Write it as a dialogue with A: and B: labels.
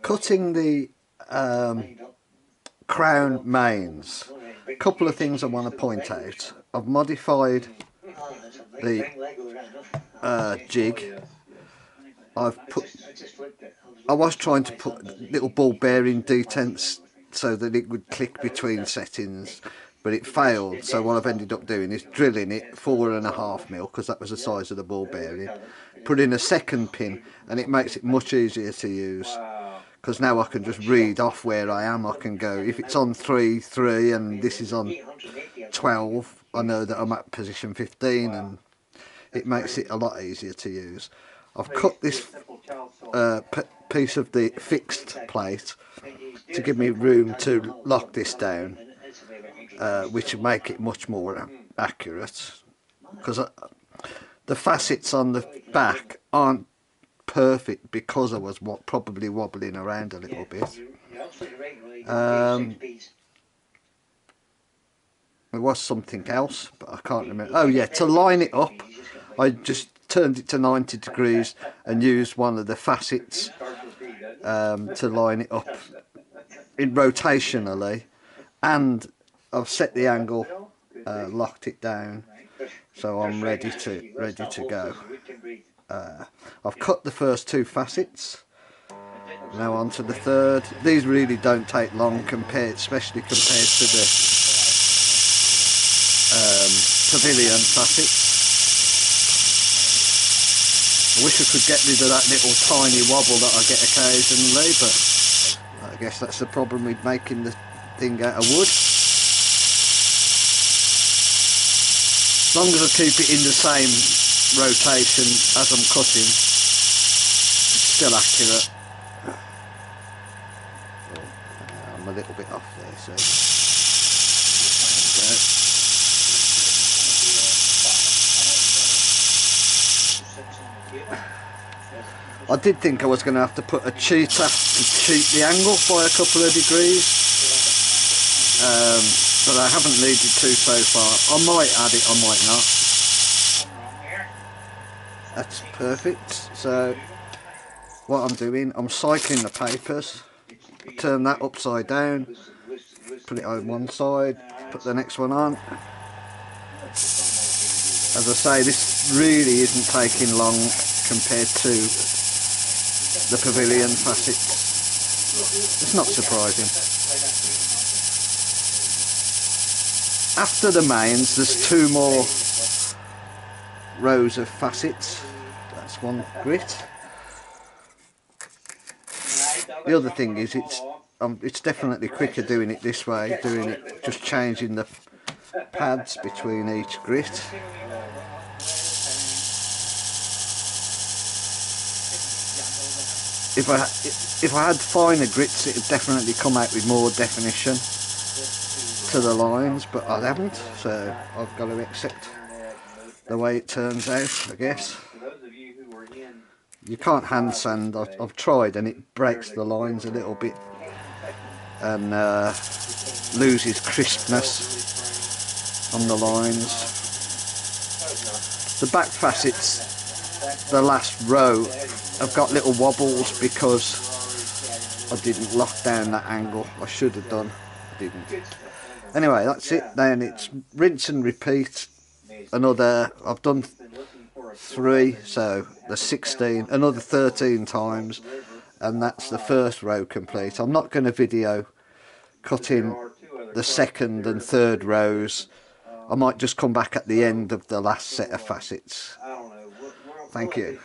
A: Cutting the crown mains. A couple of things I want to point out. I've modified the jig. I was trying to put little ball bearing detents so that it would click between settings, but it failed. So what I've ended up doing is drilling it 4.5 mil, because that was the size of the ball bearing, put in a second pin, and it makes it much easier to use, because now I can just read off where I am. I can go, if it's on 3 and this is on 12, I know that I'm at position 15, and it makes it a lot easier to use. I've cut this piece of the fixed plate to give me room to lock this down, which will make it much more accurate, because the facets on the back aren't perfect because I was probably wobbling around a little bit. There was something else, but I can't remember. Oh yeah, to line it up, I just turned it to 90 degrees and used one of the facets to line it up in rotationally, and I've set the angle, locked it down, so I'm ready to go. I've cut the first 2 facets. Now on to the third. These really don't take long, especially compared to the pavilion facets. I wish I could get rid of that little tiny wobble that I get occasionally, but I guess that's the problem with making the thing out of wood. As long as I keep it in the same rotation as I'm cutting, it's still accurate. Oh, I'm a little bit off there, see. There we go. I did think I was going to have to put a cheater to cheat the angle by a couple of degrees, but I haven't needed to so far. I might add it, I might not. That's perfect. So what I'm doing, I'm cycling the papers, turn that upside down, put it on one side, put the next one on. As I say, this really isn't taking long compared to the pavilion facets. It's not surprising. After the mains, there's 2 more rows of facets. That's one grit. The other thing is it's definitely quicker doing it this way, just changing the pads between each grit. If I had finer grits, it would definitely come out with more definition to the lines, but I haven't, so I've got to accept the way it turns out, I guess. You can't hand sand. I've tried, and it breaks the lines a little bit and loses crispness on the lines. The back facets, the last row, I've got little wobbles because I didn't lock down that angle. I should have done, I didn't. Anyway, that's it. Then it's rinse and repeat. I've done 3, so there's 16, another 13 times, and that's the first row complete. I'm not going to video cutting the second and third rows. I might just come back at the end of the last set of facets. Thank you.